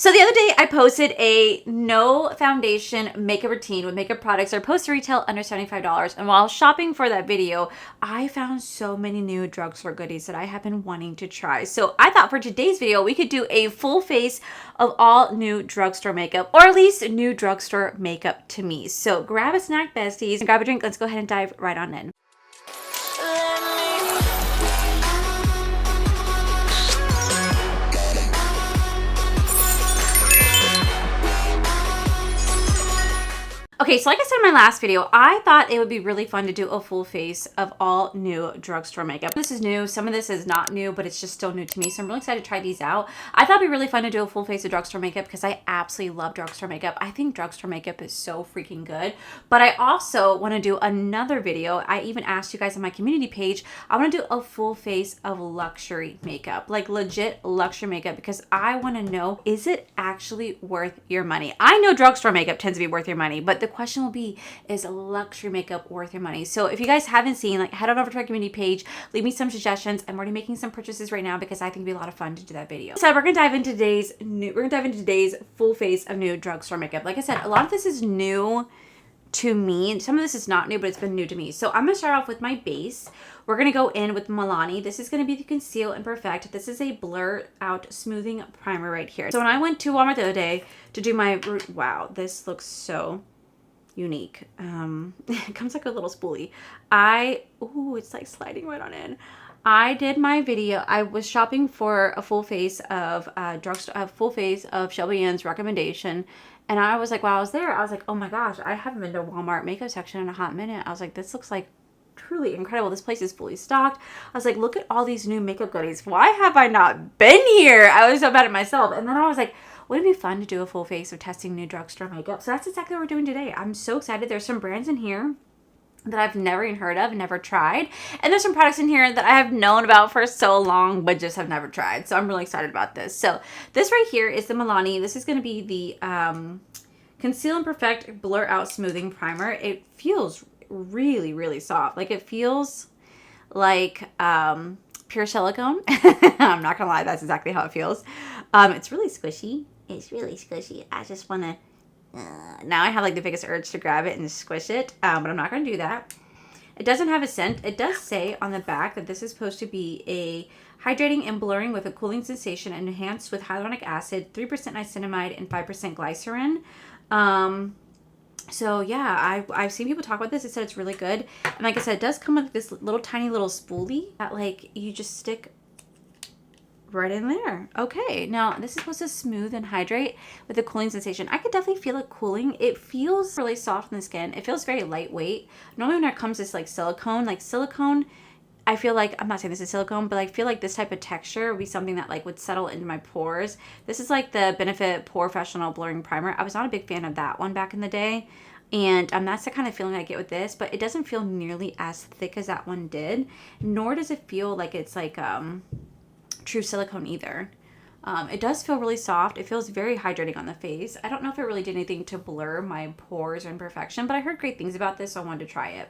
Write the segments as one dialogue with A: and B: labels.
A: So the other day I posted a no foundation makeup routine with makeup products that are supposed to retail under $75. And while shopping for that video, I found so many new drugstore goodies that I have been wanting to try. So I thought for today's video, we could do a full face of all new drugstore makeup, or at least new drugstore makeup to me. So grab a snack, besties, and grab a drink. Let's go ahead and dive right on in. Okay, so like I said in my last video, I thought it would be really fun to do a full face of all new drugstore makeup. This is new. Some of this is not new, but it's just still new to me. So I'm really excited to try these out. I thought it'd be really fun to do a full face of drugstore makeup because I absolutely love drugstore makeup. I think drugstore makeup is so freaking good. But I also want to do another video. I even asked you guys on my community page, I want to do a full face of luxury makeup, like legit luxury makeup, because I want to know, is it actually worth your money? I know drugstore makeup tends to be worth your money, but the question will be, is luxury makeup worth your money? So if you guys haven't seen, like, head on over to our community page, leave me some suggestions. I'm already making some purchases right now because I think it'd be a lot of fun to do that video. So we're gonna dive into today's full face of new drugstore makeup. Like I said, a lot of this is new to me. Some of this is not new, but it's been new to me. So I'm gonna start off with my base. We're gonna go in with Milani. This is gonna be the Conceal and Perfect. This is a blur out smoothing primer right here. So when I went to Walmart the other day to do my, wow, this looks so unique. It comes like a little spoolie. Ooh, it's like sliding right on in. I did my video. I was shopping for a full face of Shelby Ann's recommendation. And I was like, while I was there, I was like, oh my gosh, I haven't been to Walmart makeup section in a hot minute. I was like, this looks like truly incredible. This place is fully stocked. I was like, look at all these new makeup goodies. Why have I not been here? I was so mad at myself. And then I was like, wouldn't it be fun to do a full face of testing new drugstore makeup? So that's exactly what we're doing today. I'm so excited. There's some brands in here that I've never even heard of, never tried. And there's some products in here that I have known about for so long, but just have never tried. So I'm really excited about this. So this right here is the Milani. This is going to be the Conceal and Perfect Blur Out Smoothing Primer. It feels really, really soft. Like, it feels like pure silicone. I'm not gonna lie, that's exactly how it feels. It's really squishy. It's really squishy. I just want to, now I have like the biggest urge to grab it and squish it, but I'm not going to do that. It doesn't have a scent. It does say on the back that this is supposed to be a hydrating and blurring with a cooling sensation and enhanced with hyaluronic acid, 3% niacinamide, and 5% glycerin. So yeah, I've seen people talk about this. It said it's really good. And like I said, it does come with this little tiny little spoolie that like you just stick right in there. Okay, now this is supposed to smooth and hydrate with a cooling sensation. I could definitely feel it cooling. It feels really soft in the skin. It feels very lightweight. Normally when it comes to this like silicone, I feel like, I'm not saying this is silicone, but I feel like this type of texture would be something that like would settle into my pores. This is like the Benefit Professional Blurring Primer. I was not a big fan of that one back in the day. And that's the kind of feeling I get with this, but it doesn't feel nearly as thick as that one did. Nor does it feel like it's like true silicone either. It does feel really soft. It feels very hydrating on the face. I don't know if it really did anything to blur my pores or imperfection, but I heard great things about this, so I wanted to try it.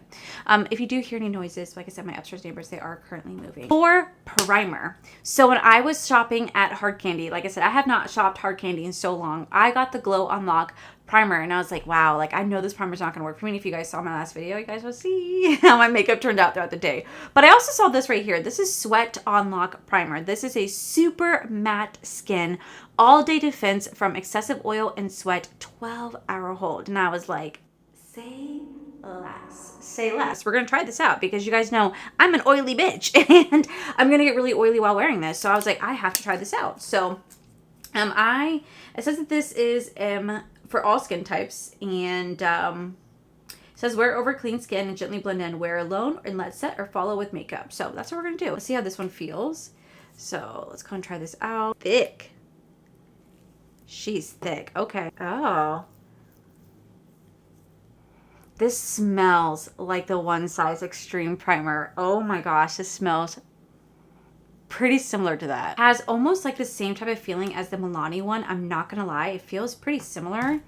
A: If you do hear any noises, like I said, my upstairs neighbors, they are currently moving. For primer. So when I was shopping at Hard Candy, like I said, I have not shopped Hard Candy in so long. I got the Glow Unlock primer and I was like, wow, like I know this primer's not gonna work for me. And if you guys saw my last video, you guys will see how my makeup turned out throughout the day. But I also saw this right here. This is Sweat Unlock Primer. This is a super matte skin all day defense from excessive oil and sweat, 12-hour hold. And I was like, say less. We're gonna try this out because you guys know I'm an oily bitch and I'm gonna get really oily while wearing this. So I was like, I have to try this out. So it says that this is for all skin types, and it says wear over clean skin and gently blend in. Wear alone and let set or follow with makeup. So that's what we're gonna do. Let's see how this one feels. So let's go and try this out. Thick. She's thick. Okay. Oh. This smells like the One Size Extreme Primer. Oh my gosh, this smells pretty similar to that. Has almost like the same type of feeling as the Milani one. I'm not gonna lie, it feels pretty similar.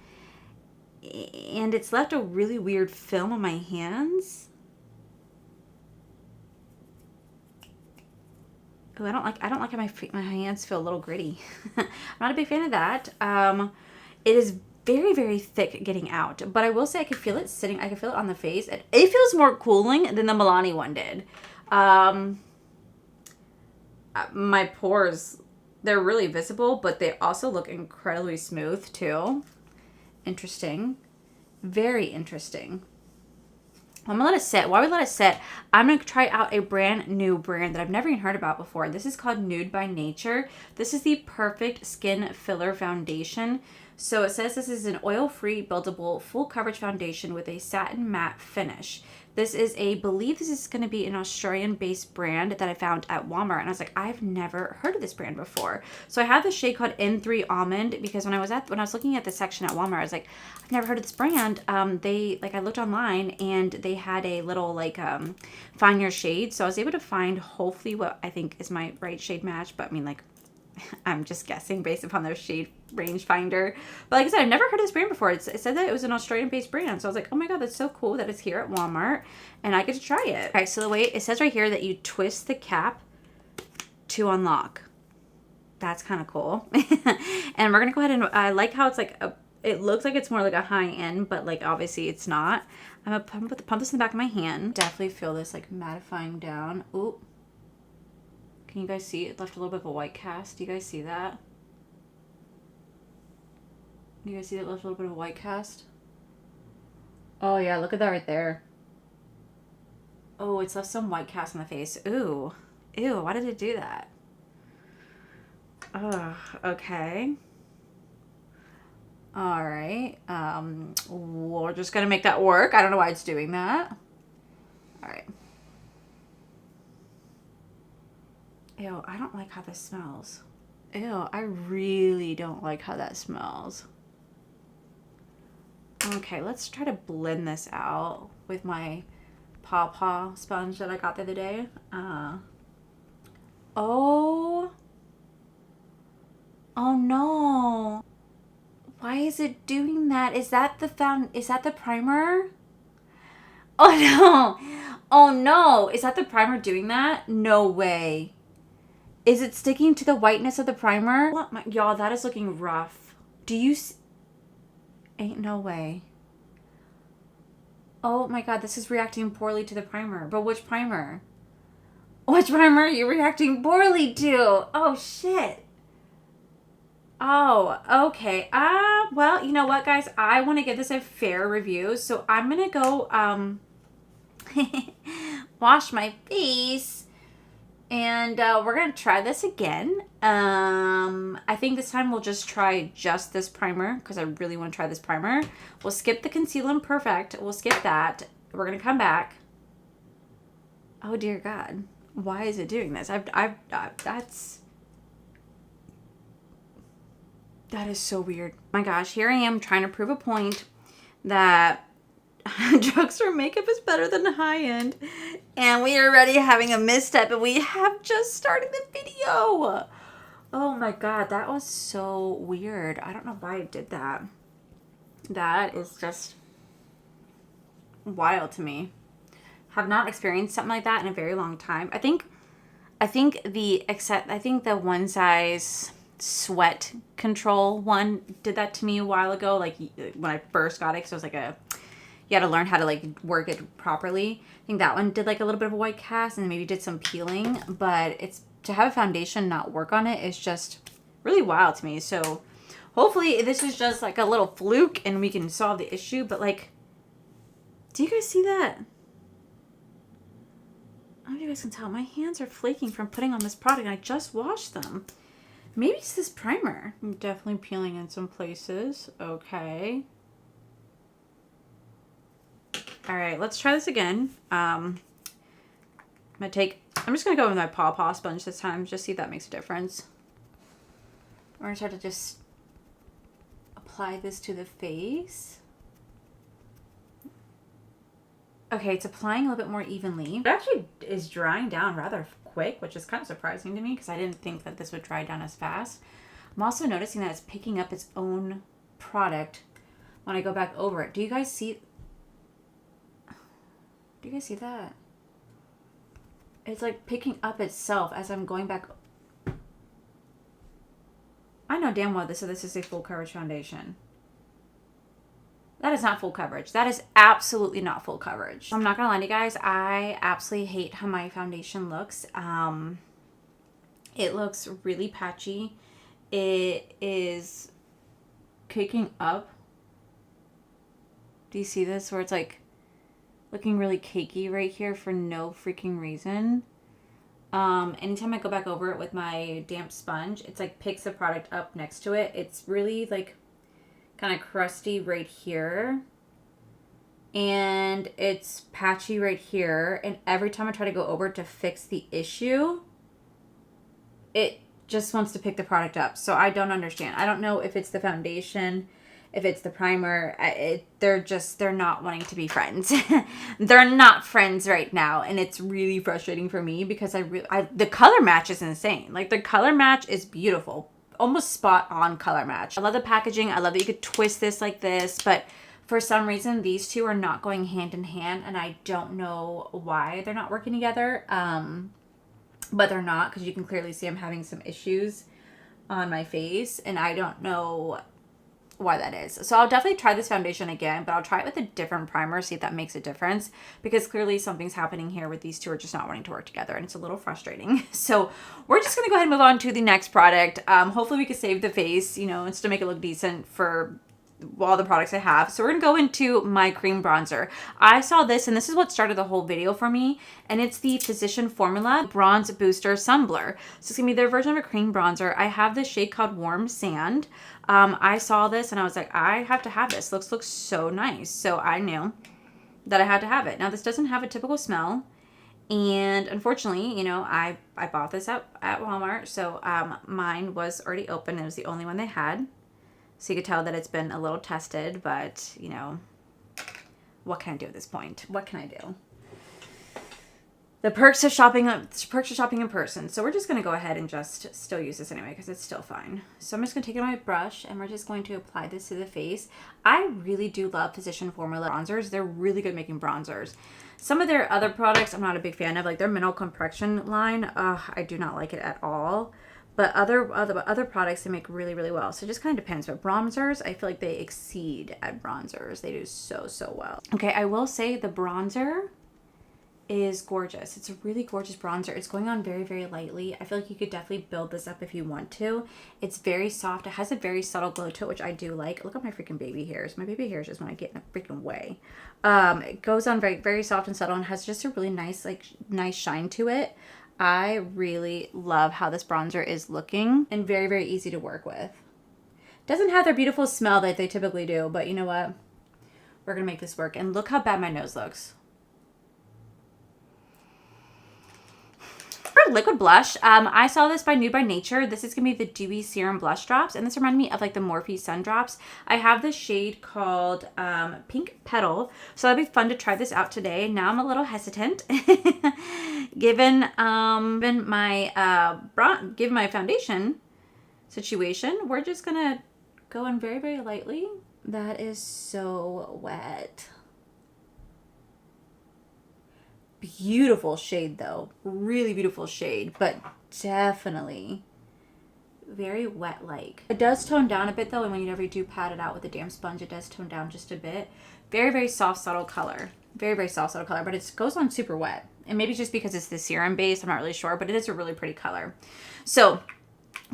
A: And it's left a really weird film on my hands. Ooh, I don't like how my hands feel a little gritty. I'm not a big fan of that. It is very, very thick getting out, but I will say I could feel it sitting. I could feel it on the face. It feels more cooling than the Milani one did. My pores, they're really visible, but they also look incredibly smooth too. Interesting. Very interesting. I'm gonna let it sit. While we let it sit, I'm gonna try out a brand new brand that I've never even heard about before. This is called Nude by Nature. This is the perfect skin filler foundation. So it says this is an oil-free, buildable, full coverage foundation with a satin matte finish. This is believe this is going to be an Australian-based brand that I found at Walmart. And I was like, I've never heard of this brand before. So I have the shade called N3 Almond because when I was looking at the section at Walmart, I was like, I've never heard of this brand. I looked online and they had a little find your shade. So I was able to find hopefully what I think is my right shade match. But I mean, like, I'm just guessing based upon their shade range finder. But like I said, I've never heard of this brand before. It said that it was an Australian-based brand. So I was like, oh my God, that's so cool that it's here at Walmart. And I get to try it. All right, so the way it says right here that you twist the cap to unlock. That's kind of cool. And we're going to go ahead and, I like how it's like, it looks like it's more like a high end, but like obviously it's not. I'm going to pump this in the back of my hand. Definitely feel this like mattifying down. Ooh. Can you guys see? It left a little bit of a white cast. Do you guys see that? Do you guys see that it left a little bit of a white cast? Oh yeah, look at that right there. Oh, it's left some white cast on the face. Ooh. Ew, why did it do that? Ugh, okay. Alright. We're just gonna make that work. I don't know why it's doing that. Alright. Ew, I don't like how this smells. Ew, I really don't like how that smells. Okay, let's try to blend this out with my Paw sponge that I got the other day. Oh no. Why is it doing that? Is that the primer? Oh no. Oh no. Is that the primer doing that? No way. Is it sticking to the whiteness of the primer? Y'all, that is looking rough. Do you ain't no way. Oh my God, this is reacting poorly to the primer. But which primer? Which primer are you reacting poorly to? Oh shit. Oh, okay. Well, you know what, guys? I want to give this a fair review. So I'm going to go wash my face. And we're going to try this again. I think this time we'll just try just this primer because I really want to try this primer. We'll skip the Conceal and Perfect. We'll skip that. We're going to come back. Oh, dear God. Why is it doing this? That is so weird. Oh my gosh, here I am trying to prove a point that drugstore makeup is better than high end. And we are already having a misstep and we have just started the video. Oh my God, that was so weird. I don't know why I did that. That is just wild to me. Have not experienced something like that in a very long time. I think the one size sweat control one did that to me a while ago, like when I first got it, because it was like you had to learn how to like work it properly. I think that one did like a little bit of a white cast and maybe did some peeling, but it's to have a foundation not work on it is just really wild to me. So hopefully this is just like a little fluke and we can solve the issue. But like, do you guys see that? I don't know if you guys can tell. My hands are flaking from putting on this product and I just washed them. Maybe it's this primer. I'm definitely peeling in some places. Okay. All right, let's try this again. I'm just gonna go with my Paw sponge this time, just see if that makes a difference. We're gonna try to just apply this to the face. Okay, it's applying a little bit more evenly. It actually is drying down rather quick, which is kind of surprising to me because I didn't think that this would dry down as fast. I'm also noticing that it's picking up its own product when I go back over it. Do you guys see that? It's like picking up itself as I'm going back. I know damn well this is a full coverage foundation. That is not full coverage. That is absolutely not full coverage. I'm not gonna lie to you guys, I absolutely hate how my foundation looks. It looks really patchy. It is caking up. Do you see this? Where it's like looking really cakey right here for no freaking reason. Anytime I go back over it with my damp sponge, it's like picks the product up next to it. It's really like kind of crusty right here. And it's patchy right here. And every time I try to go over to fix the issue, it just wants to pick the product up. So I don't understand. I don't know if it's the foundation, if it's the primer. They're not wanting to be friends. They're not friends right now. And it's really frustrating for me because the color match is insane. Like the color match is beautiful. Almost spot on color match. I love the packaging. I love that you could twist this like this, but for some reason these two are not going hand in hand, and I don't know why they're not working together. But they're not, because you can clearly see I'm having some issues on my face, and I don't know why that is. So I'll definitely try this foundation again, but I'll try it with a different primer, see if that makes a difference, because clearly something's happening here with these two are just not wanting to work together, and it's a little frustrating. So we're just going to go ahead and move on to the next product. Hopefully we can save the face, you know, and still make it look decent for all the products I have. So we're gonna go into my cream bronzer. I saw this, and this is what started the whole video for me, and it's the Physician Formula Bronze Booster Sun Blur. So it's gonna be their version of a cream bronzer. I have this shade called Warm Sand. I saw this and I was like, I have to have this. Looks so nice. So I knew that I had to have it. Now this doesn't have a typical smell, and unfortunately, you know, I bought this at Walmart, so mine was already open. It was the only one they had. So you could tell that it's been a little tested, but, you know, what can I do at this point? What can I do? The perks of shopping in person. So we're just going to go ahead and just still use this anyway because it's still fine. So I'm just going to take it on my brush, and we're just going to apply this to the face. I really do love Physician Formula bronzers. They're really good making bronzers. Some of their other products I'm not a big fan of, like their Mineral Complexion line. I do not like it at all. But other products they make really, really well. So it just kind of depends. But bronzers, I feel like they exceed at bronzers. They do so well. Okay, I will say the bronzer is gorgeous. It's a really gorgeous bronzer. It's going on very, very lightly. I feel like you could definitely build this up if you want to. It's very soft. It has a very subtle glow to it, which I do like. Look at my freaking baby hairs. My baby hairs just want to get in the freaking way. It goes on very, very soft and subtle and has just a really nice, nice shine to it. I really love how this bronzer is looking, and very, very easy to work with. Doesn't have their beautiful smell that they typically do, but you know what? We're going to make this work. And look how bad my nose looks. For liquid blush, I saw this by Nude by Nature. This is going to be the Dewy Serum Blush Drops, and this reminded me of like the Morphe Sun Drops. I have this shade called Pink Petal, so that'd be fun to try this out today. Now I'm a little hesitant, given my foundation situation. We're just gonna go in very, very lightly. That is so wet. Beautiful shade though, really beautiful shade, but definitely very wet like. It does tone down a bit though, and whenever you do pat it out with a damp sponge, it does tone down just a bit. Very, very soft, subtle color. Very, very soft, subtle color, but it goes on super wet. And maybe it's just because it's the serum base, I'm not really sure, but it is a really pretty color. So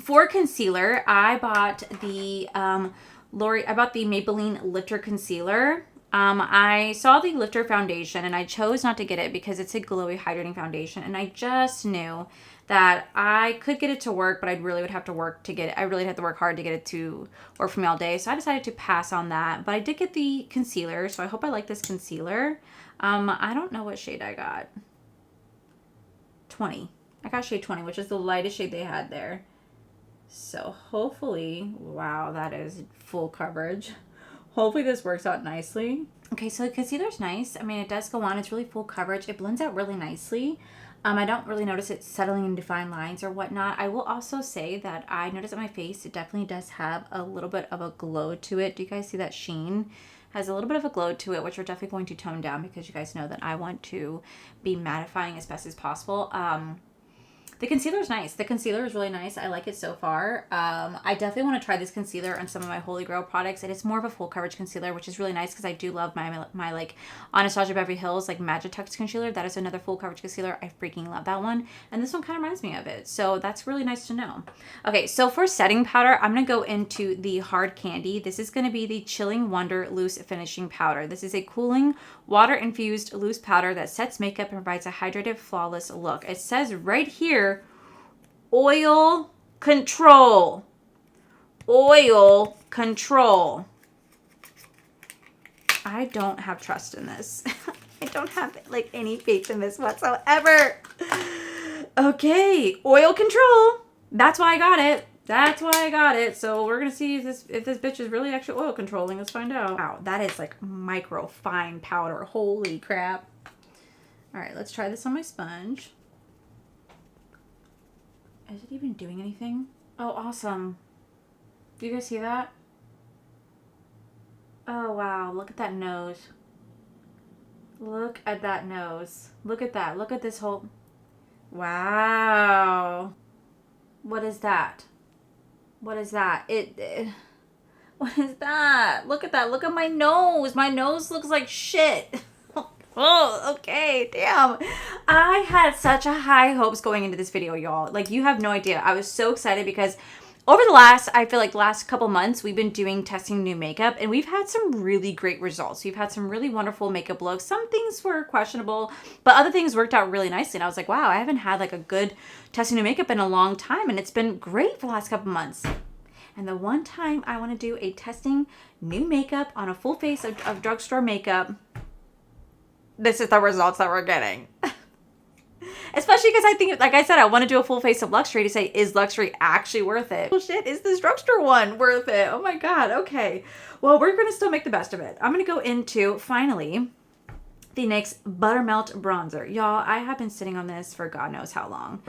A: for concealer, I bought the Maybelline Lifter Concealer. I saw the Lifter foundation and I chose not to get it because it's a glowy hydrating foundation, and I just knew that I could get it to work, but I really would have to work to get it. I really have to work hard to get it to work for me all day, so I decided to pass on that. But I did get the concealer, so I hope I like this concealer. I don't know what shade I got. 20. I got shade 20, which is the lightest shade they had there. So hopefully, wow, that is full coverage. Hopefully this works out nicely. Okay, so the concealer's nice. I mean, it does go on. It's really full coverage. It blends out really nicely. I don't really notice it settling in defined lines or whatnot. I will also say that I noticed that my face, it definitely does have a little bit of a glow to it. Do you guys see that sheen? Has a little bit of a glow to it, which we're definitely going to tone down because you guys know that I want to be mattifying as best as possible. The concealer is nice. The concealer is really nice. I like it so far. I definitely want to try this concealer on some of my Holy Grail products. And it's more of a full coverage concealer, which is really nice because I do love my like Anastasia Beverly Hills like Magitex concealer. That is another full coverage concealer. I freaking love that one. And this one kind of reminds me of it. So that's really nice to know. Okay, so for setting powder, I'm going to go into the Hard Candy. This is going to be the Chilling Wonder Loose Finishing Powder. This is a cooling, water-infused loose powder that sets makeup and provides a hydrated, flawless look. It says right here, oil control. Oil control. I don't have trust in this. I don't have like any faith in this whatsoever. Okay, oil control. That's why I got it. That's why I got it. So we're gonna see if this bitch is really actually oil controlling. Let's find out. Wow, that is like micro fine powder. Holy crap. All right, let's try this on my sponge. Is it even doing anything? Oh, awesome. Do you guys see that? Oh, wow. Look at that nose. Look at that nose. Look at that. Look at this whole... Wow. What is that? What is that? What is that? Look at that. Look at my nose. My nose looks like shit. Oh, okay, damn. I had such a high hopes going into this video, y'all. Like, you have no idea. I was so excited because over the last couple months, we've been doing testing new makeup, and we've had some really great results. We've had some really wonderful makeup looks. Some things were questionable, but other things worked out really nicely. And I was like, wow, I haven't had like a good testing new makeup in a long time, and it's been great for the last couple months. And the one time I want to do a testing new makeup on a full face of drugstore makeup, this is the results that we're getting. Especially because I think, like I said, I want to do a full face of luxury to say, is luxury actually worth it? Oh shit, is this drugstore one worth it? Oh my God, okay. Well, we're going to still make the best of it. I'm going to go into, finally, the NYX Buttermelt Bronzer. Y'all, I have been sitting on this for God knows how long.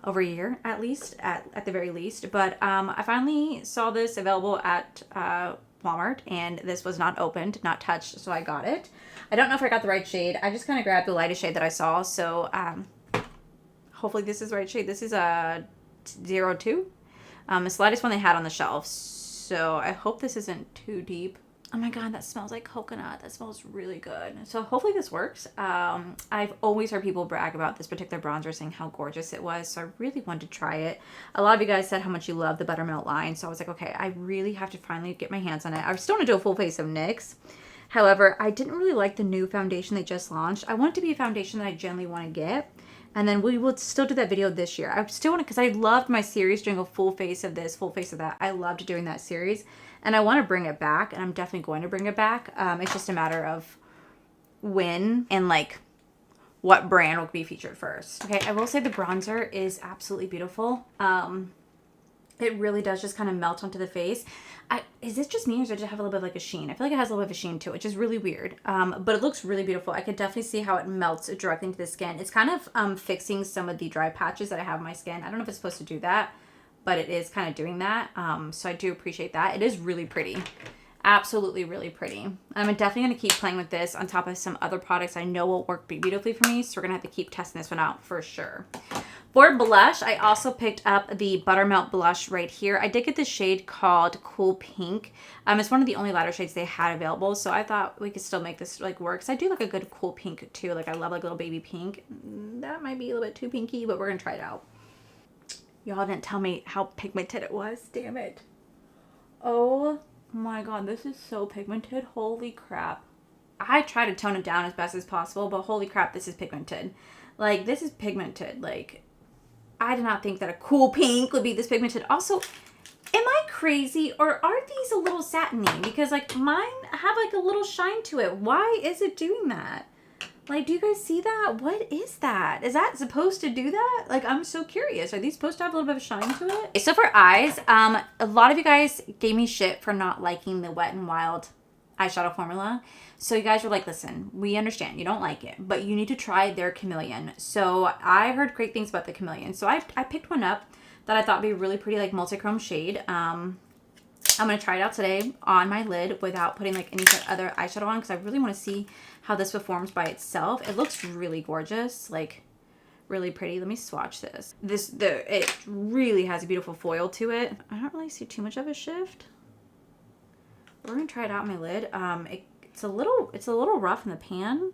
A: Over a year, at least, at the very least. But I finally saw this available at Walmart, and this was not opened, not touched, so I got it. I don't know if I got the right shade. I just kind of grabbed the lightest shade that I saw, so hopefully this is the right shade. This is a 02. It's the lightest one they had on the shelf, so I hope this isn't too deep. Oh my God, that smells like coconut. That smells really good. So hopefully this works. I've always heard people brag about this particular bronzer, saying how gorgeous it was. So I really wanted to try it. A lot of you guys said how much you love the Buttermelt line. So I was like, okay, I really have to finally get my hands on it. I still want to do a full face of NYX. However, I didn't really like the new foundation they just launched. I want it to be a foundation that I generally want to get. And then we will still do that video this year. I still want to, because I loved my series doing a full face of this, full face of that. I loved doing that series. And I want to bring it back, and I'm definitely going to bring it back. It's just a matter of when and like what brand will be featured first. Okay, I will say the bronzer is absolutely beautiful. It really does just kind of melt onto the face. Is this just me, or does it have a little bit of like a sheen? I feel like it has a little bit of a sheen to it, which is really weird. But it looks really beautiful. I could definitely see how it melts directly into the skin. It's kind of fixing some of the dry patches that I have on my skin. I don't know if it's supposed to do that, but it is kind of doing that. So I do appreciate that. It is really pretty. Absolutely really pretty. I'm definitely going to keep playing with this on top of some other products I know will work beautifully for me. So we're going to have to keep testing this one out for sure. For blush, I also picked up the Buttermelt blush right here. I did get this shade called Cool Pink. It's one of the only lighter shades they had available. So I thought we could still make this like work. Because I do like a good cool pink too. Like I love like little baby pink. That might be a little bit too pinky, but we're going to try it out. Y'all didn't tell me how pigmented it was. Damn it. Oh my God, this is so pigmented. Holy crap. I try to tone it down as best as possible, but holy crap, this is pigmented. Like, this is pigmented. Like, I did not think that a cool pink would be this pigmented. Also, am I crazy, or are these a little satiny? Because, like, mine have, like, a little shine to it. Why is it doing that? Like, do you guys see that? What is that? Is that supposed to do that? Like, I'm so curious. Are these supposed to have a little bit of shine to it? So for eyes, a lot of you guys gave me shit for not liking the Wet n Wild eyeshadow formula. So you guys were like, listen, we understand you don't like it, but you need to try their Chameleon. So I heard great things about the Chameleon. So I picked one up that I thought would be a really pretty, like, multi-chrome shade. I'm going to try it out today on my lid without putting like any other eyeshadow on because I really want to see how this performs by itself. It looks really gorgeous, like really pretty. Let me swatch this. It really has a beautiful foil to it. I don't really see too much of a shift. We're going to try it out on my lid. It's a little rough in the pan.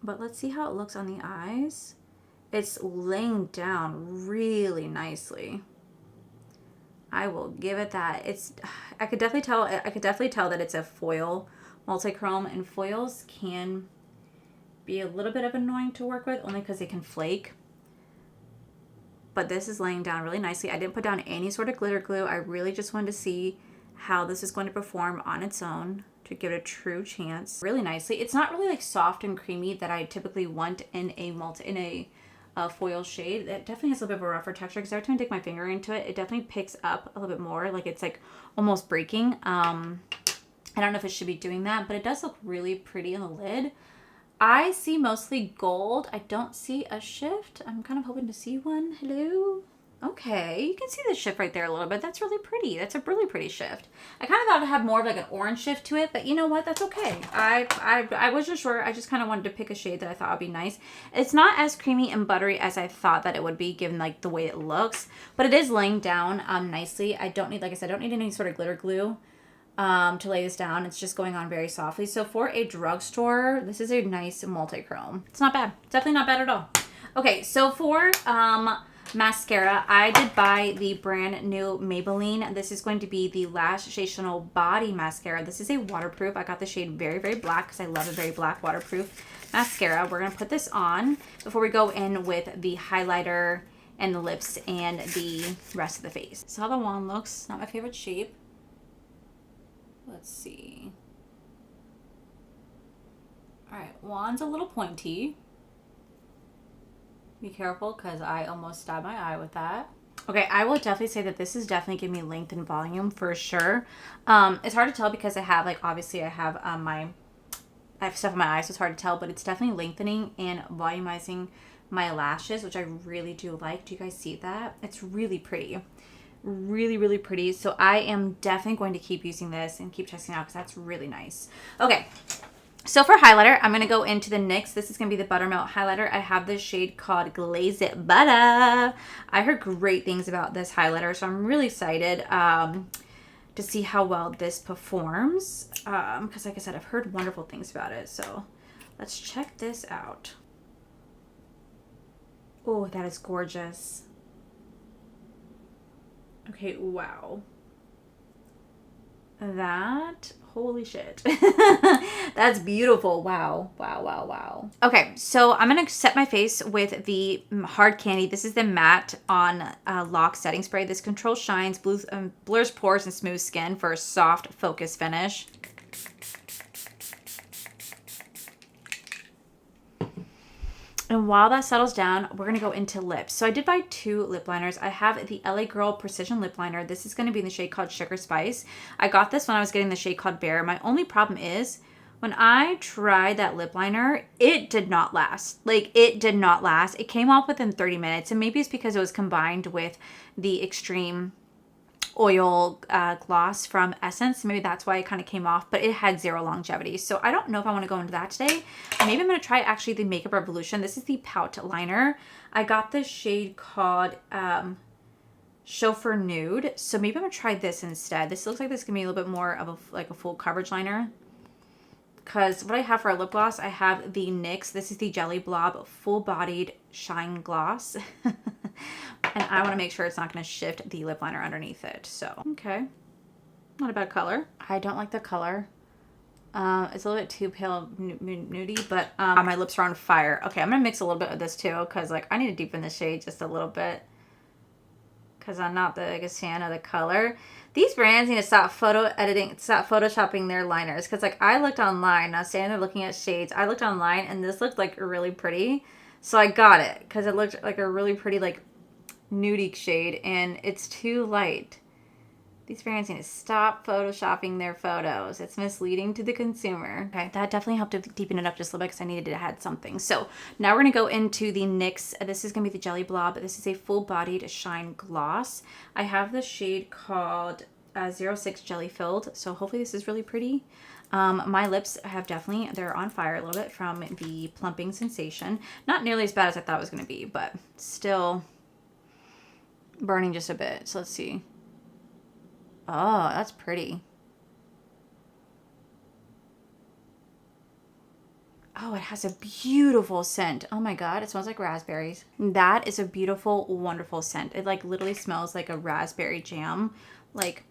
A: But let's see how it looks on the eyes. It's laying down really nicely. I will give it that. I could definitely tell that it's a foil multi-chrome, and foils can be a little bit of annoying to work with only because they can flake. But this is laying down really nicely. I didn't put down any sort of glitter glue. I really just wanted to see how this is going to perform on its own to give it a true chance really nicely. It's not really like soft and creamy that I typically want in a foil shade. It definitely has a little bit of a rougher texture because every time I dig my finger into it, it definitely picks up a little bit more. Like it's like almost breaking. I don't know if it should be doing that, but it does look really pretty on the lid. I see mostly gold. I don't see a shift. I'm kind of hoping to see one. Hello? Okay, you can see the shift right there a little bit. That's really pretty. That's a really pretty shift. I kind of thought it had more of like an orange shift to it, but you know what? That's okay. I wasn't sure. I just kind of wanted to pick a shade that I thought would be nice. It's not as creamy and buttery as I thought that it would be given like the way it looks, but it is laying down nicely. I don't need, like I said, I don't need any sort of glitter glue to lay this down. It's just going on very softly. So for a drugstore, this is a nice multi-chrome. It's not bad. Definitely not bad at all. Okay, so for mascara, I did buy the brand new Maybelline. This is going to be the Lash Sensational Body Mascara. This is a waterproof. I got the shade Very, Very Black because I love a very black waterproof mascara. We're going to put this on before we go in with the highlighter and the lips and the rest of the face. So how the wand looks. Not my favorite shape. Let's see. All right, wand's a little pointy. Be careful because I almost stabbed my eye with that. Okay, I will definitely say that this is definitely giving me length and volume for sure. It's hard to tell because I have like, obviously I have I have stuff in my eyes, so it's hard to tell, but it's definitely lengthening and volumizing my lashes, which I really do like. Do you guys see that? It's really pretty. Really, really pretty. So I am definitely going to keep using this and keep testing it out because that's really nice. Okay. So for highlighter, I'm going to go into the NYX. This is going to be the Buttermilk highlighter. I have this shade called Glaze It Butter. I heard great things about this highlighter, so I'm really excited to see how well this performs. Because like I said, I've heard wonderful things about it. So let's check this out. Oh, that is gorgeous. Okay, wow. That, holy shit. That's beautiful. Wow, wow, wow, wow. Okay, so I'm going to set my face with the Hard Candy. This is the Matte on Lock Setting Spray. This controls shines, blurs pores, and smooths skin for a soft focus finish. And while that settles down, we're going to go into lips. So I did buy 2 lip liners. I have the LA Girl Precision Lip Liner. This is going to be in the shade called Sugar Spice. I got this when I was getting the shade called Bear. My only problem is when I tried that lip liner, it did not last. Like, it did not last. It came off within 30 minutes. And maybe it's because it was combined with the Extreme Oil gloss from Essence. Maybe that's why it kind of came off, but it had 0 longevity. So I don't know if I want to go into that today. Maybe I'm going to try actually the Makeup Revolution. This is the Pout Liner. I got this shade called Chauffeur Nude. So maybe I'm going to try this instead. This looks like this can be a little bit more of a full coverage liner. Because what I have for a lip gloss, I have the NYX. This is the Jelly Blob Full Bodied Shine Gloss. And I want to make sure it's not going to shift the lip liner underneath it. So, okay. Not a bad color. I don't like the color. It's a little bit too pale nudie, but my lips are on fire. Okay, I'm going to mix a little bit of this too because like I need to deepen the shade just a little bit. Because I'm not the biggest fan of the color. These brands need to stop photoshopping their liners. Because like I looked online, I was standing there looking at shades. I looked online and this looked like really pretty. So I got it because it looked like a really pretty like nudie shade and it's too light. These brands need to stop photoshopping their photos. It's misleading to the consumer. Okay, that definitely helped to deepen it up just a little bit because I needed to add something. So now we're going to go into the NYX. This is going to be the Jelly Blob. This is a full-bodied shine gloss. I have the shade called 06 Jelly Filled. So hopefully this is really pretty. My lips have definitely, they're on fire a little bit from the plumping sensation. Not nearly as bad as I thought it was going to be, but still burning just a bit. So let's see. Oh, that's pretty. Oh, it has a beautiful scent. Oh my God, it smells like raspberries. That is a beautiful, wonderful scent. It like literally smells like a raspberry jam. Like,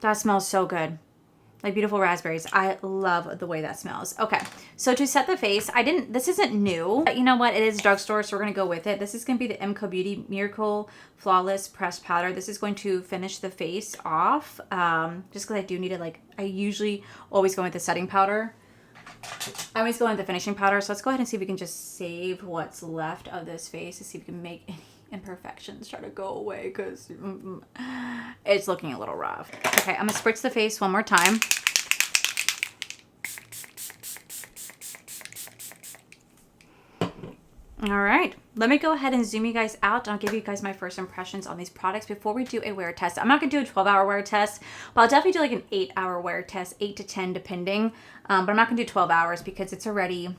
A: that smells so good. Like beautiful raspberries. I love the way that smells. Okay, so to set the face, this isn't new. But you know what? It is Drugstore, so we're going to go with it. This is going to be the MCO Beauty Miracle Flawless Pressed Powder. This is going to finish the face off. Just because I do need it, like, I usually always go with the setting powder. I always go with the finishing powder. So let's go ahead and see if we can just save what's left of this face to see if we can make any imperfections try to go away because it's looking a little rough. Okay, I'm gonna spritz the face one more time. All right, let me go ahead and zoom you guys out. I'll give you guys my first impressions on these products before we do a wear test. I'm not gonna do a 12-hour wear test, but I'll definitely do like an 8-hour wear test, 8 to 10 depending. But I'm not gonna do 12 hours because it's already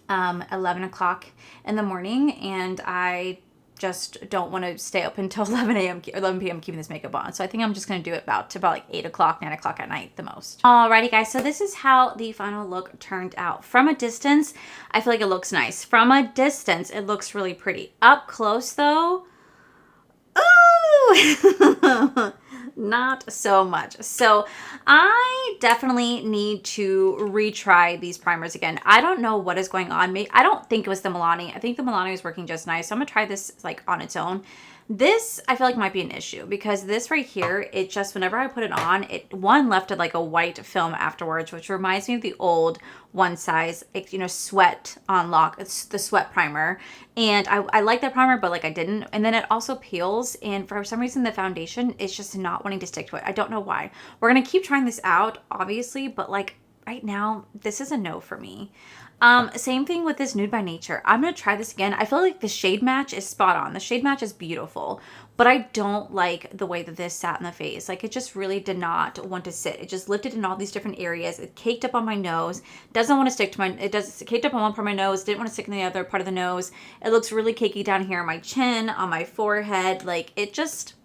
A: 11 o'clock in the morning and I just don't want to stay up until 11 p.m. keeping this makeup on. So I think I'm just going to do it about like 8 o'clock, 9 o'clock at night the most. Alrighty guys, so this is how the final look turned out. From a distance, I feel like it looks nice. From a distance, it looks really pretty. Up close though, ooh, not so much. So I definitely need to retry these primers again. I don't know what is going on. I don't think it was the Milani. I think the Milani was working just nice. So I'm gonna try this like on its own. This I feel like might be an issue because this right here, it just, whenever I put it on, it left like a white film afterwards, which reminds me of the old One Size, you know, Sweat on Lock. It's the Sweat primer. And I like that primer, but like I didn't. And then it also peels. And for some reason, the foundation is just not wanting to stick to it. I don't know why. We're going to keep trying this out, obviously, but like right now, this is a no for me. Same thing with this Nude by Nature. I'm going to try this again. I feel like the shade match is spot on. The shade match is beautiful, but I don't like the way that this sat in the face. Like it just really did not want to sit. It just lifted in all these different areas. It caked up on my nose. Doesn't want to stick to my, it caked up on one part of my nose. Didn't want to stick in the other part of the nose. It looks really cakey down here on my chin, on my forehead. Like it just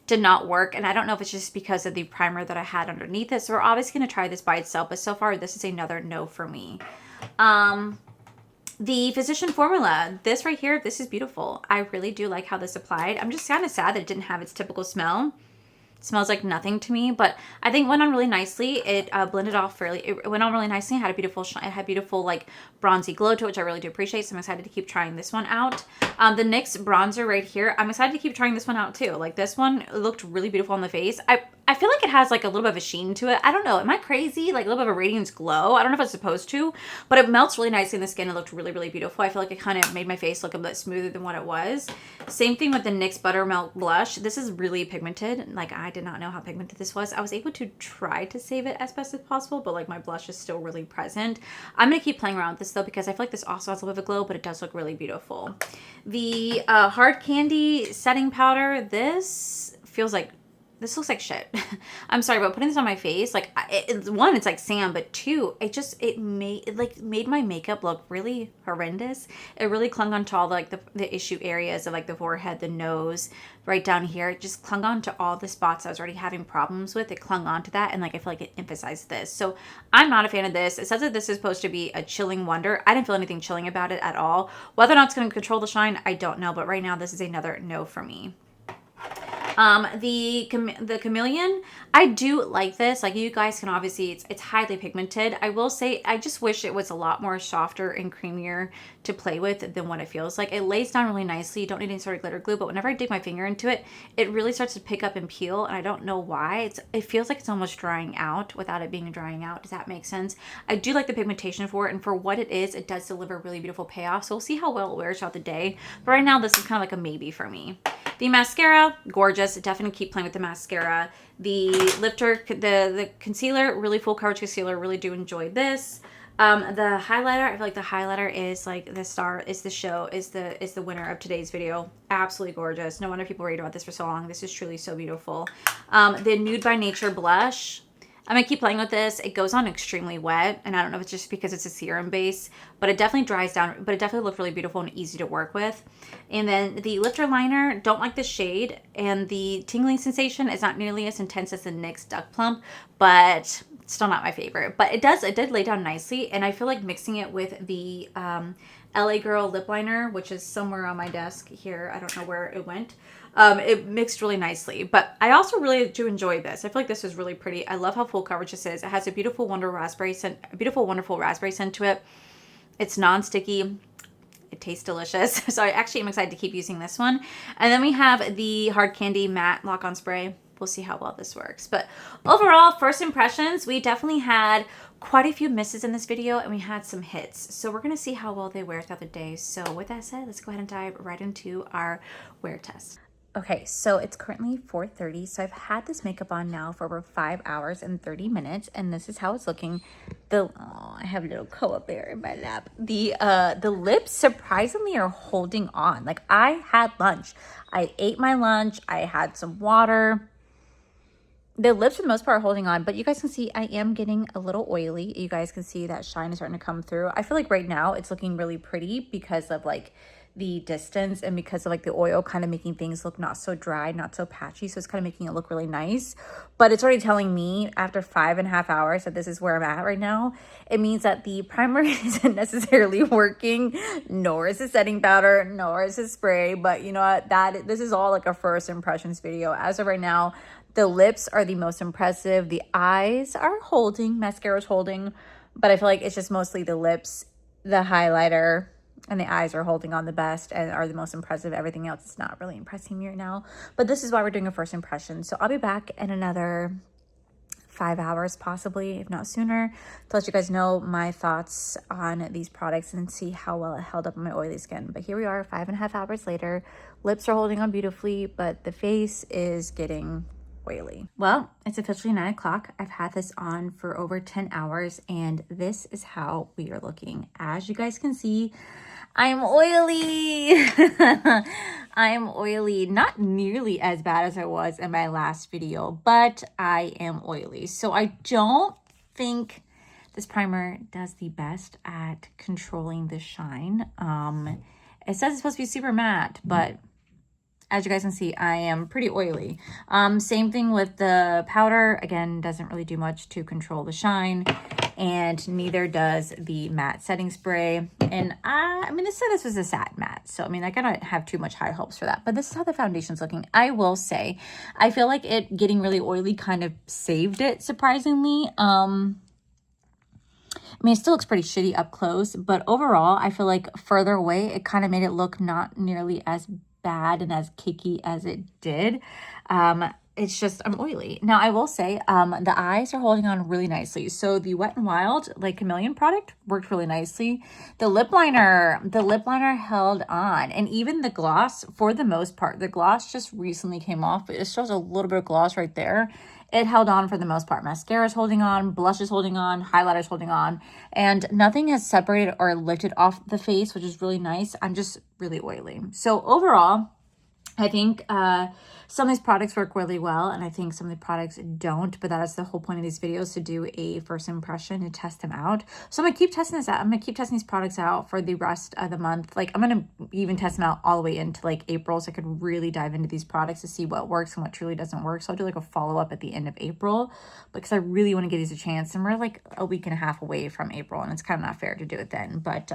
A: did not work. And I don't know if it's just because of the primer that I had underneath it. So we're obviously going to try this by itself, but so far this is another no for me. The Physician Formula, this right here, this is beautiful. I really do like how this applied. I'm just kind of sad that it didn't have its typical smell. It smells like nothing to me, but I think it went on really nicely. It blended off it went on really nicely. It had a beautiful shine. It had beautiful like bronzy glow to it, which I really do appreciate. So I'm excited to keep trying this one out. The NYX bronzer right here, I'm excited to keep trying this one out too. Like this one looked really beautiful on the face. I feel like it has like a little bit of a sheen to it. I don't know. Am I crazy? Like a little bit of a radiance glow. I don't know if it's supposed to, but it melts really nicely in the skin. It looked really, really beautiful. I feel like it kind of made my face look a bit smoother than what it was. Same thing with the NYX Buttermilk Blush. This is really pigmented. Like I did not know how pigmented this was. I was able to try to save it as best as possible, but like my blush is still really present. I'm going to keep playing around with this though, because I feel like this also has a little bit of a glow, but it does look really beautiful. The Hard Candy Setting Powder, this looks like shit. I'm sorry, but putting this on my face, like, one, it's like sand, but two, it made my makeup look really horrendous. It really clung onto all like the issue areas of like the forehead, the nose, right down here. It just clung on to all the spots I was already having problems with. It clung on to that, and like I feel like it emphasized this. So I'm not a fan of this. It says that this is supposed to be a chilling wonder. I didn't feel anything chilling about it at all. Whether or not it's going to control the shine, I don't know, but right now this is another no for me. The Chameleon, I do like this. Like you guys can obviously, it's highly pigmented. I will say, I just wish it was a lot more softer and creamier to play with than what it feels like. It lays down really nicely. You don't need any sort of glitter glue, but whenever I dig my finger into it, it really starts to pick up and peel, and I don't know why. It feels like it's almost drying out without it being drying out. Does that make sense? I do like the pigmentation for it, and for what it is, it does deliver really beautiful payoff. So we'll see how well it wears throughout the day. But right now, this is kind of like a maybe for me. The mascara, gorgeous. gorgeous. Definitely keep playing with the mascara. The lifter, the concealer, really full coverage concealer. Really do enjoy this. The highlighter, I feel like the highlighter is like the star, is the show, is the winner of today's video. Absolutely gorgeous. No wonder people raved about this for so long. This is truly so beautiful. The Nude by Nature blush. I'm going to keep playing with this. It goes on extremely wet, and I don't know if it's just because it's a serum base, but it definitely dries down, but it definitely looked really beautiful and easy to work with. And then the lifter liner, don't like the shade, and the tingling sensation is not nearly as intense as the NYX Duck Plump, but still not my favorite. But it did lay down nicely, and I feel like mixing it with the LA Girl lip liner, which is somewhere on my desk here. I don't know where it went. It mixed really nicely, but I also really do enjoy this. I feel like this is really pretty. I love how full coverage this is. It has a beautiful wonderful raspberry scent to it. It's non-sticky. It tastes delicious. So I actually am excited to keep using this one. And then we have the Hard Candy Matte Lock-On Spray. We'll see how well this works. But overall, first impressions, we definitely had quite a few misses in this video, and we had some hits. So we're going to see how well they wear throughout the day. So with that said, let's go ahead and dive right into our wear test. Okay, so it's currently 4:30, so I've had this makeup on now for over 5 hours and 30 minutes, and this is how it's looking. I have a little koa bear in my lap. The lips surprisingly are holding on. Like, I had lunch. I ate my lunch. I had some water. The lips for the most part are holding on, but you guys can see I am getting a little oily. You guys can see that shine is starting to come through. I feel like right now it's looking really pretty because of like the distance and because of like the oil kind of making things look not so dry, not so patchy. So it's kind of making it look really nice, but it's already telling me after 5.5 hours that this is where I'm at right now. It means that the primer isn't necessarily working, nor is the setting powder, nor is the spray. But you know what, this is all like a first impressions video. As of right now, the lips are the most impressive. The eyes are holding, mascara's holding, but I feel like it's just mostly the lips, the highlighter, and the eyes are holding on the best and are the most impressive. Everything else is not really impressing me right now. But this is why we're doing a first impression. So I'll be back in another 5 hours possibly, if not sooner, to let you guys know my thoughts on these products and see how well it held up on my oily skin. But here we are 5.5 hours later. Lips are holding on beautifully, but the face is getting oily. Well, it's officially 9 o'clock. I've had this on for over 10 hours, and this is how we are looking. As you guys can see, I'm oily. I am oily, not nearly as bad as I was in my last video, but I am oily. So I don't think this primer does the best at controlling the shine. It says it's supposed to be super matte, but as you guys can see, I am pretty oily. Same thing with the powder. Again, doesn't really do much to control the shine, and neither does the matte setting spray. And I mean, this was a satin matte, so I mean, I don't have too much high hopes for that. But this is how the foundation's looking. I will say, I feel like it getting really oily kind of saved it, surprisingly. I mean, it still looks pretty shitty up close, but overall, I feel like further away, it kind of made it look not nearly as bad and as cakey as it did. It's just, I'm oily. Now, I will say, the eyes are holding on really nicely. So the Wet n Wild, like Chameleon product, worked really nicely. The lip liner held on. And even the gloss, for the most part, the gloss just recently came off. It shows a little bit of gloss right there. It held on for the most part. Mascara is holding on, blush is holding on, highlighter is holding on, and nothing has separated or lifted off the face, which is really nice. I'm just really oily. So overall, I think some of these products work really well, and I think some of the products don't, but that is the whole point of these videos, to do a first impression and test them out. So I'm going to keep testing this out. I'm going to keep testing these products out for the rest of the month. Like, I'm going to even test them out all the way into like April, so I could really dive into these products to see what works and what truly doesn't work. So I'll do like a follow-up at the end of April, because I really want to give these a chance, and we're like a week and a half away from April, and it's kind of not fair to do it then. But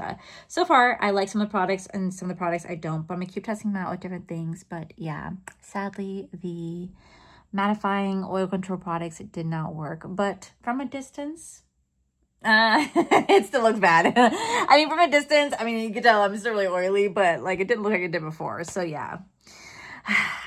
A: so far, I like some of the products, and some of the products I don't, but I'm going to keep testing them out with different things. But yeah, sadly, the mattifying oil control products, it did not work, but from a distance, it still looks bad. I mean, from a distance, I mean, you can tell I'm still really oily, but like, it didn't look like it did before. So yeah,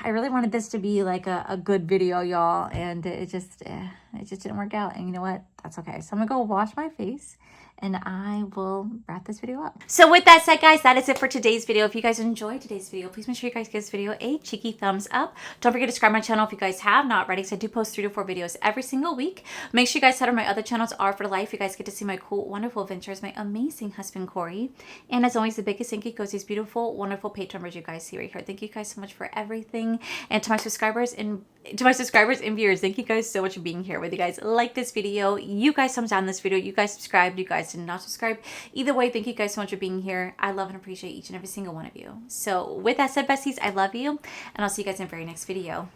A: I really wanted this to be like a good video, y'all, and it just didn't work out. And you know what? that's okay. So I'm gonna go wash my face and I will wrap this video up. So with that said, guys, that is it for today's video. If you guys enjoyed today's video, please make sure you guys give this video a cheeky thumbs up. Don't forget to subscribe to my channel if you guys have not already, because I do post 3 to 4 videos every single week. Make sure you guys head over my other channels, are for life. You guys get to see my cool, wonderful adventures, my amazing husband, Corey. And as always, the biggest thank you goes to these beautiful, wonderful Patreon members you guys see right here. Thank you guys so much for everything. And to my subscribers and viewers, thank you guys so much for being here. Whether you guys like this video, you guys thumbs down this video, you guys subscribed, you guys did not subscribe, either way, thank you guys so much for being here. I love and appreciate each and every single one of you. So with that said, besties, I love you, and I'll see you guys in the very next video.